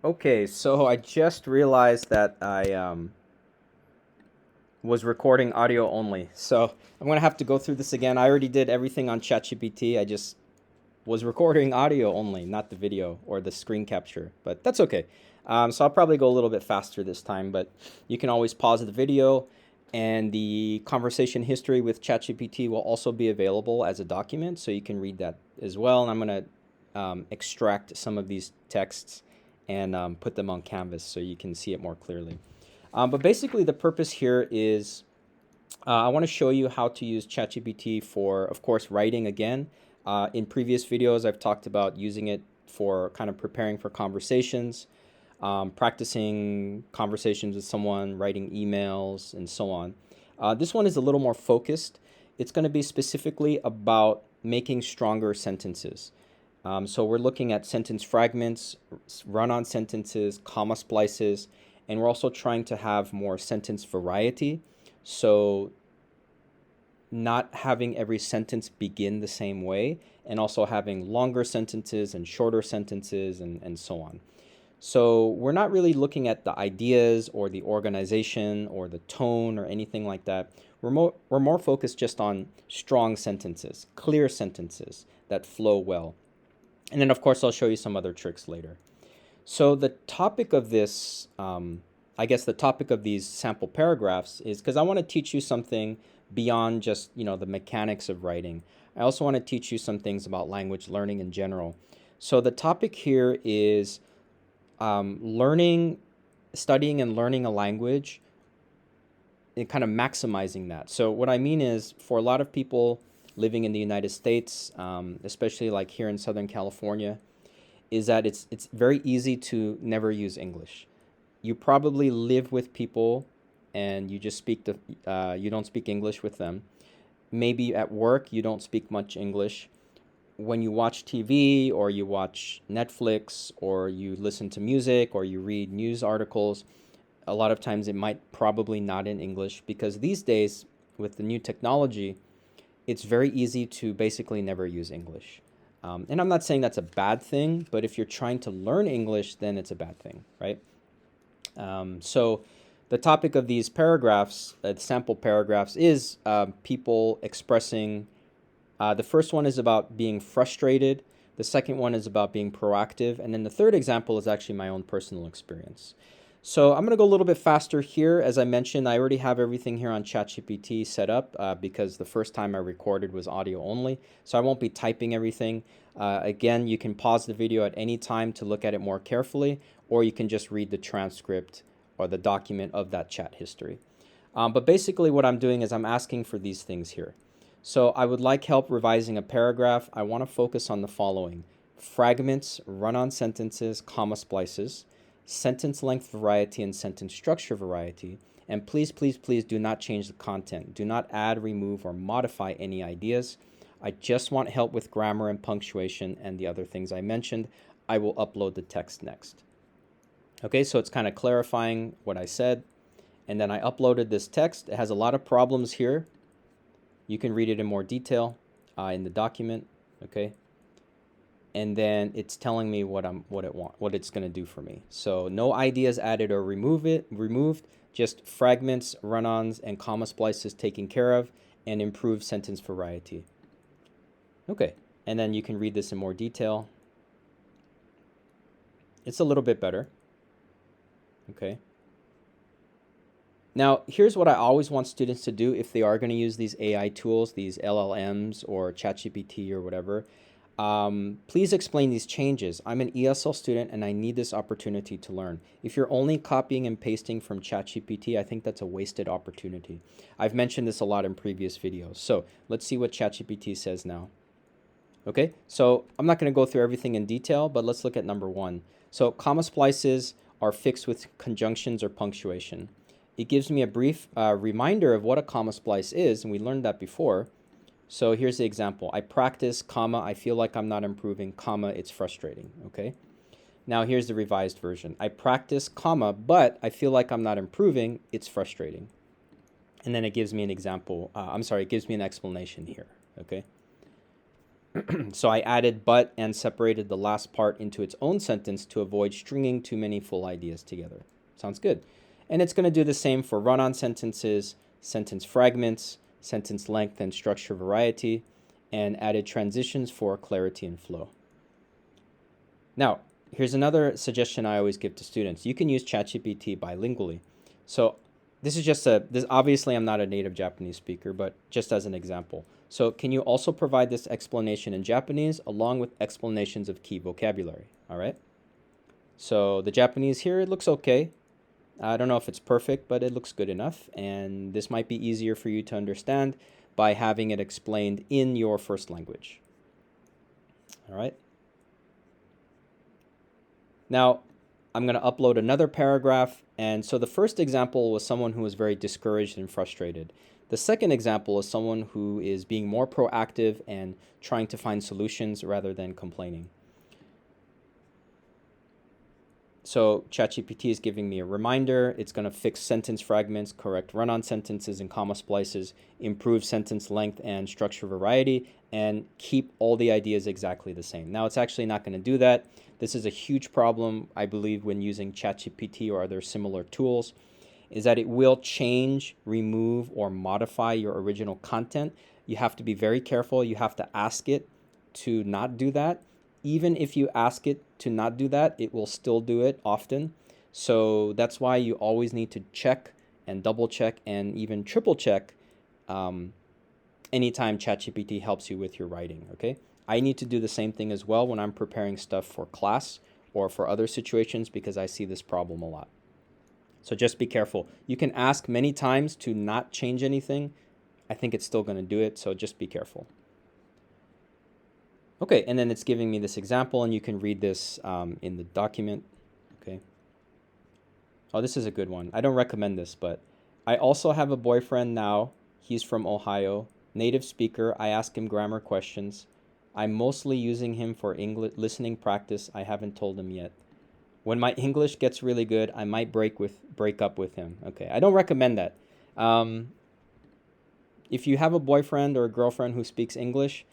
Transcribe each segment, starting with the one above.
Okay, so I just realized that I was recording audio only. So I'm gonna have to go through this again. I already did everything on ChatGPT. I just was recording audio only, not the video or the screen capture, but that's okay. So I'll probably go a little bit faster this time, but you can always pause the video, and the conversation history with ChatGPT will also be available as a document, so you can read that as well. And I'm gonna extract some of these texts and put them on Canvas so you can see it more clearly. But basically, the purpose here is I want to show you how to use ChatGPT for, of course, writing again. In previous videos, I've talked about using it for kind of preparing for conversations, practicing conversations with someone, writing emails, and so on. This one is a little more focused. It's going to be specifically about making stronger sentences. So we're looking at sentence fragments, run-on sentences, comma splices, and we're also trying to have more sentence variety. So not having every sentence begin the same way, and also having longer sentences and shorter sentences and so on. So we're not really looking at the ideas or the organization or the tone or anything like that. We're more focused just on strong sentences, clear sentences that flow well. And then, of course, I'll show you some other tricks later. So the topic of this, I guess the topic of these sample paragraphs is because I want to teach you something beyond just, the mechanics of writing. I also want to teach you some things about language learning in general. So the topic here is studying and learning a language and kind of maximizing that. So what I mean is, for a lot of people living in the United States, especially like here in Southern California, is that it's very easy to never use English. You probably live with people and you just you don't speak English with them. Maybe at work you don't speak much English. When you watch TV or you watch Netflix or you listen to music or you read news articles, a lot of times it might probably not in English, because these days with the new technology, it's very easy to basically never use English. And I'm not saying that's a bad thing, but if you're trying to learn English, then it's a bad thing, right? So the topic of these paragraphs, sample paragraphs, is people expressing. The first one is about being frustrated. The second one is about being proactive. And then the third example is actually my own personal experience. So I'm going to go a little bit faster here. As I mentioned, I already have everything here on ChatGPT set up because the first time I recorded was audio only. So I won't be typing everything. Again, you can pause the video at any time to look at it more carefully, or you can just read the transcript or the document of that chat history. But basically what I'm doing is I'm asking for these things here. So I would like help revising a paragraph. I want to focus on the following: fragments, run-on sentences, comma splices, sentence length variety, and sentence structure variety. And please, please, please do not change the content. Do not add, remove, or modify any ideas. I just want help with grammar and punctuation and the other things I mentioned. I will upload the text next. Okay, so it's kind of clarifying what I said. And then I uploaded this text. It has a lot of problems here. You can read it in more detail in the document, okay? And then it's telling me what it's going to do for me. So no ideas added or removed, just fragments, run-ons, and comma splices taken care of, and improved sentence variety. Okay, and then you can read this in more detail. It's a little bit better. Okay. Now, here's what I always want students to do if they are going to use these AI tools, these LLMs or ChatGPT or whatever. Please explain these changes. I'm an ESL student and I need this opportunity to learn. If you're only copying and pasting from ChatGPT, I think that's a wasted opportunity. I've mentioned this a lot in previous videos. So let's see what ChatGPT says now. Okay, so I'm not going to go through everything in detail, but let's look at number one. So comma splices are fixed with conjunctions or punctuation. It gives me a brief reminder of what a comma splice is, and we learned that before. So here's the example. I practice, comma, I feel like I'm not improving, comma, it's frustrating, okay? Now here's the revised version. I practice, comma, but I feel like I'm not improving, it's frustrating. And then it gives me an example, it gives me an explanation here, okay? So I added but and separated the last part into its own sentence to avoid stringing too many full ideas together. Sounds good. And it's going to do the same for run-on sentences, sentence fragments, sentence length and structure variety, and added transitions for clarity and flow. Now, here's another suggestion I always give to students. You can use ChatGPT bilingually. So this is just this obviously I'm not a native Japanese speaker, but just as an example. So can you also provide this explanation in Japanese along with explanations of key vocabulary? All right. So the Japanese here, it looks okay. I don't know if it's perfect, but it looks good enough. And this might be easier for you to understand by having it explained in your first language. All right. Now, I'm going to upload another paragraph. And so the first example was someone who was very discouraged and frustrated. The second example is someone who is being more proactive and trying to find solutions rather than complaining. So ChatGPT is giving me a reminder. It's going to fix sentence fragments, correct run-on sentences and comma splices, improve sentence length and structure variety, and keep all the ideas exactly the same. Now, it's actually not going to do that. This is a huge problem, I believe, when using ChatGPT or other similar tools, is that it will change, remove, or modify your original content. You have to be very careful. You have to ask it to not do that. Even if you ask it to not do that, it will still do it often. So that's why you always need to check and double check and even triple check anytime ChatGPT helps you with your writing, okay? I need to do the same thing as well when I'm preparing stuff for class or for other situations because I see this problem a lot. So just be careful. You can ask many times to not change anything. I think it's still going to do it, so just be careful. Okay, and then it's giving me this example, and you can read this in the document. Okay. Oh, this is a good one. I don't recommend this, but I also have a boyfriend now. He's from Ohio, native speaker. I ask him grammar questions. I'm mostly using him for English listening practice. I haven't told him yet. When my English gets really good, I might break up with him. Okay, I don't recommend that. If you have a boyfriend or a girlfriend who speaks English,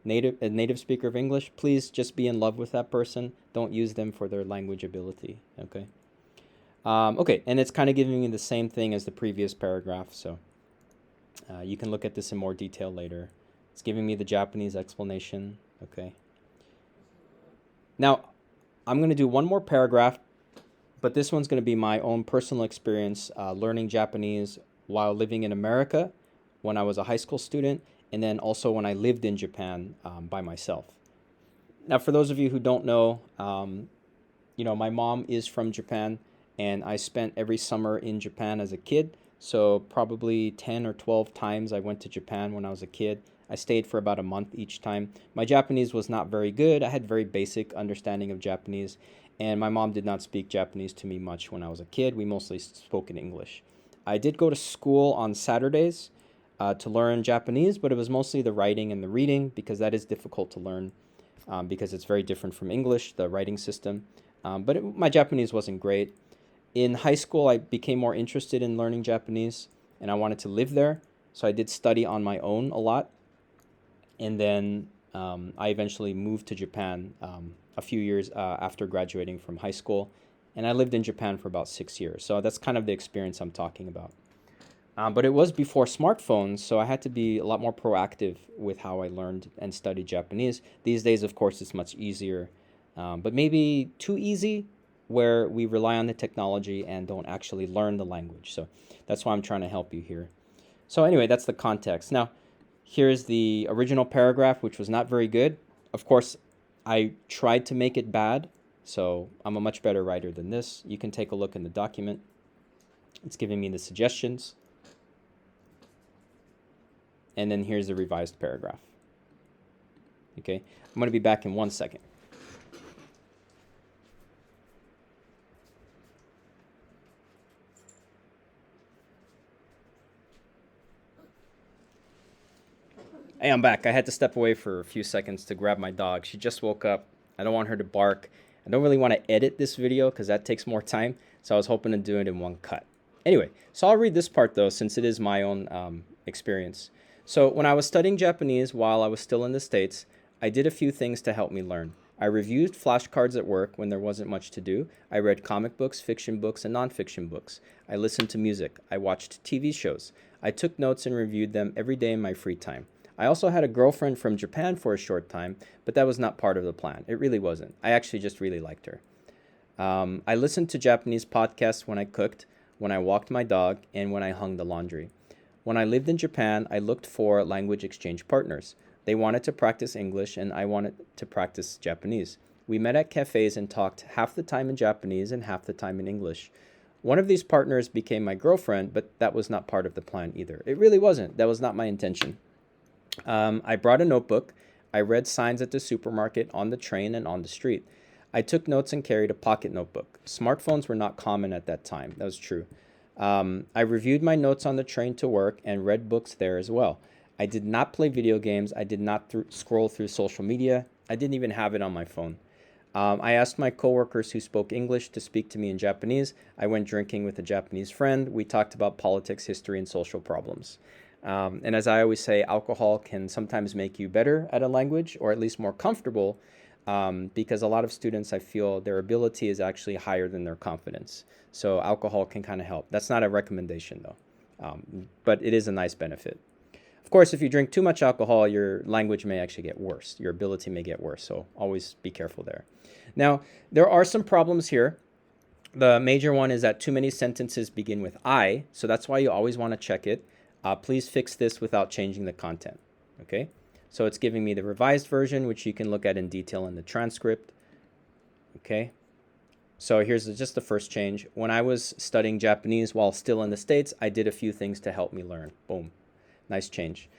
a native speaker of English, please just be in love with that person. Don't use them for their language ability. Okay. Okay, and it's kind of giving me the same thing as the previous paragraph, so you can look at this in more detail later. It's giving me the Japanese explanation. Okay. Now, I'm going to do one more paragraph, but this one's going to be my own personal experience learning Japanese while living in America when I was a high school student, and then also when I lived in Japan by myself. Now, for those of you who don't know, my mom is from Japan, and I spent every summer in Japan as a kid. So probably 10 or 12 times I went to Japan when I was a kid. I stayed for about a month each time. My Japanese was not very good. I had very basic understanding of Japanese, and my mom did not speak Japanese to me much when I was a kid. We mostly spoke in English. I did go to school on Saturdays to learn Japanese, but it was mostly the writing and the reading because that is difficult to learn because it's very different from English, the writing system. My Japanese wasn't great. In high school, I became more interested in learning Japanese, and I wanted to live there, so I did study on my own a lot. And then I eventually moved to Japan a few years after graduating from high school, and I lived in Japan for about 6 years. So that's kind of the experience I'm talking about. But it was before smartphones, so I had to be a lot more proactive with how I learned and studied Japanese. These days, of course, it's much easier, but maybe too easy, where we rely on the technology and don't actually learn the language. So that's why I'm trying to help you here. So anyway, that's the context. Now, here's the original paragraph, which was not very good. Of course, I tried to make it bad, so I'm a much better writer than this. You can take a look in the document. It's giving me the suggestions. And then here's the revised paragraph. Okay, I'm going to be back in 1 second. Hey, I'm back. I had to step away for a few seconds to grab my dog. She just woke up. I don't want her to bark. I don't really want to edit this video because that takes more time, so I was hoping to do it in one cut. Anyway, so I'll read this part though, since it is my own experience. So when I was studying Japanese while I was still in the States, I did a few things to help me learn. I reviewed flashcards at work when there wasn't much to do. I read comic books, fiction books, and nonfiction books. I listened to music. I watched TV shows. I took notes and reviewed them every day in my free time. I also had a girlfriend from Japan for a short time, but that was not part of the plan. It really wasn't. I actually just really liked her. I listened to Japanese podcasts when I cooked, when I walked my dog, and when I hung the laundry. When I lived in Japan, I looked for language exchange partners. They wanted to practice English, and I wanted to practice Japanese. We met at cafes and talked half the time in Japanese and half the time in English. One of these partners became my girlfriend, but that was not part of the plan either. It really wasn't. That was not my intention. I brought a notebook. I read signs at the supermarket, on the train, and on the street. I took notes and carried a pocket notebook. Smartphones were not common at that time. That was true. I reviewed my notes on the train to work and read books there as well. I did not play video games. I did not scroll through social media. I didn't even have it on my phone. I asked my coworkers who spoke English to speak to me in Japanese. I went drinking with a Japanese friend. We talked about politics, history, and social problems. And as I always say, alcohol can sometimes make you better at a language, or at least more comfortable, because a lot of students, I feel, their ability is actually higher than their confidence. So alcohol can kind of help. That's not a recommendation, though, but it is a nice benefit. Of course, if you drink too much alcohol, your language may actually get worse. Your ability may get worse, so always be careful there. Now, there are some problems here. The major one is that too many sentences begin with I, so that's why you always want to check it. Please fix this without changing the content, okay? So it's giving me the revised version, which you can look at in detail in the transcript, okay? So here's just the first change. When I was studying Japanese while still in the States, I did a few things to help me learn. Boom. Nice change.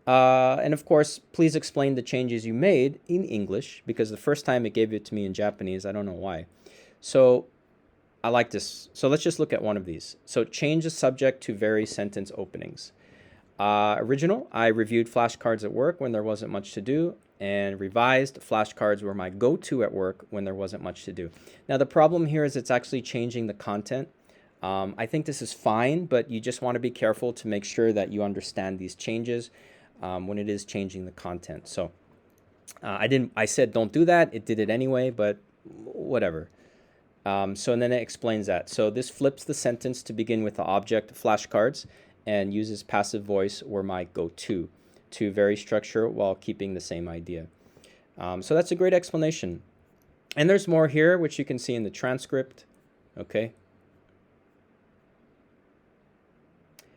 And of course, please explain the changes you made in English, because the first time it gave it to me in Japanese. I don't know why. So I like this. So let's just look at one of these. So change the subject to vary sentence openings. Original, I reviewed flashcards at work when there wasn't much to do. And revised, flashcards were my go-to at work when there wasn't much to do. Now, the problem here is it's actually changing the content. I think this is fine, but you just want to be careful to make sure that you understand these changes when it is changing the content. So I said don't do that. It did it anyway, but whatever. So and then it explains that. So this flips the sentence to begin with the object flashcards and uses passive voice or my go-to to vary structure while keeping the same idea. So that's a great explanation. And there's more here, which you can see in the transcript. Okay.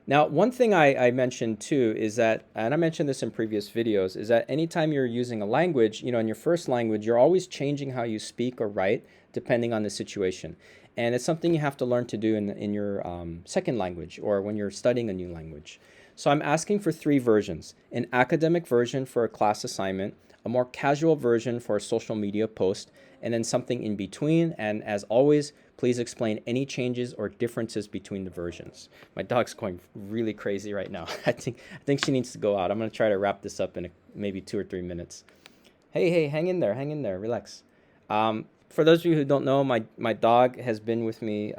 Now, one thing I mentioned too is that, and I mentioned this in previous videos, is that anytime you're using a language, in your first language, you're always changing how you speak or write depending on the situation. And it's something you have to learn to do in your second language or when you're studying a new language. So I'm asking for 3 versions: an academic version for a class assignment, a more casual version for a social media post, and then something in between. And as always, please explain any changes or differences between the versions. My dog's going really crazy right now. I think she needs to go out. I'm going to try to wrap this up in maybe 2 or 3 minutes. Hey, hang in there, relax. For those of you who don't know, my dog has been with me.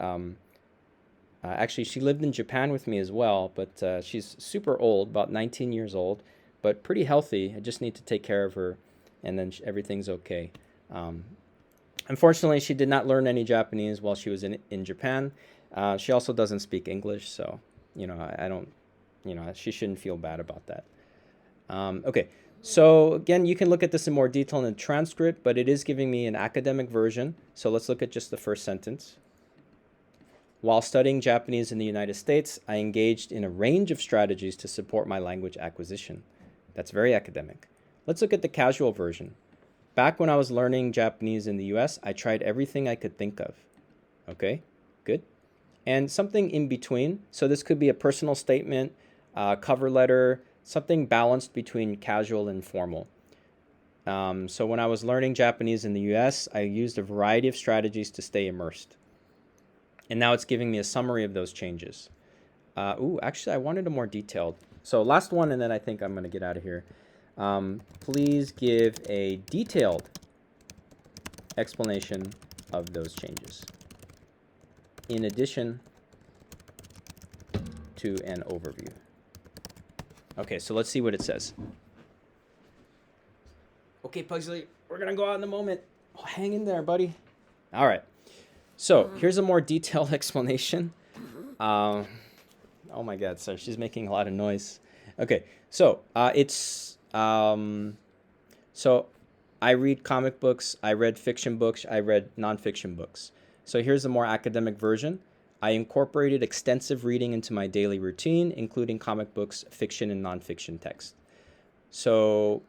Actually, she lived in Japan with me as well, but she's super old, about 19 years old, but pretty healthy. I just need to take care of her, and then everything's okay. Unfortunately, she did not learn any Japanese while she was in Japan. She also doesn't speak English, so, I don't, she shouldn't feel bad about that. Okay, so again, you can look at this in more detail in the transcript, but it is giving me an academic version. So let's look at just the first sentence. While studying Japanese in the United States, I engaged in a range of strategies to support my language acquisition. That's very academic. Let's look at the casual version. Back when I was learning Japanese in the US, I tried everything I could think of. Okay, good. And something in between. So this could be a personal statement, cover letter, something balanced between casual and formal. So when I was learning Japanese in the US, I used a variety of strategies to stay immersed. And now it's giving me a summary of those changes. Actually, I wanted a more detailed. So last one, and then I think I'm going to get out of here. Please give a detailed explanation of those changes, in addition to an overview. Okay, so let's see what it says. Okay, Pugsley, we're gonna go out in a moment. Oh, hang in there, buddy. All right. So here's a more detailed explanation. Um, oh my God, sorry, she's making a lot of noise. Okay, so so I read comic books, I read fiction books, I read nonfiction books. So here's the more academic version. I incorporated extensive reading into my daily routine, including comic books, fiction, and nonfiction text. So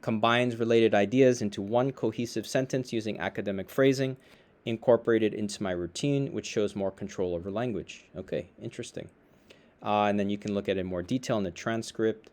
combines related ideas into one cohesive sentence using academic phrasing, incorporated into my routine, which shows more control over language. Okay, interesting. And then you can look at it in more detail in the transcript.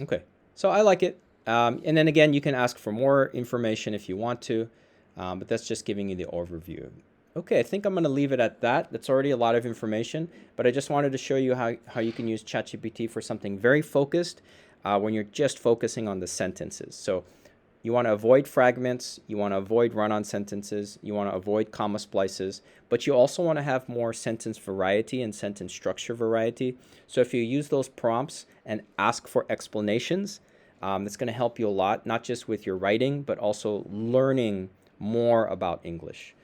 Okay, so I like it. And then again, you can ask for more information if you want to, but that's just giving you the overview. Okay, I think I'm going to leave it at that. That's already a lot of information, but I just wanted to show you how you can use ChatGPT for something very focused when you're just focusing on the sentences. So you want to avoid fragments, you want to avoid run-on sentences, you want to avoid comma splices, but you also want to have more sentence variety and sentence structure variety. So if you use those prompts and ask for explanations, that's going to help you a lot, not just with your writing, but also learning more about English,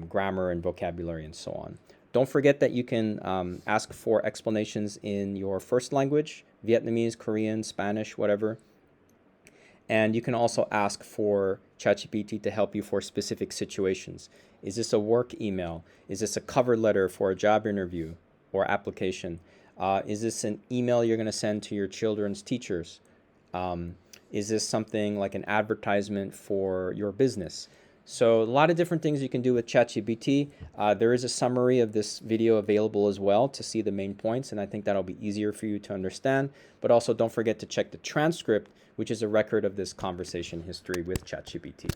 grammar and vocabulary and so on. Don't forget that you can ask for explanations in your first language, Vietnamese, Korean, Spanish, whatever. And you can also ask for ChatGPT to help you for specific situations. Is this a work email? Is this a cover letter for a job interview or application? Is this an email you're going to send to your children's teachers? Is this something like an advertisement for your business? So a lot of different things you can do with ChatGPT. There is a summary of this video available as well to see the main points, and I think that'll be easier for you to understand. But also don't forget to check the transcript, which is a record of this conversation history with ChatGPT.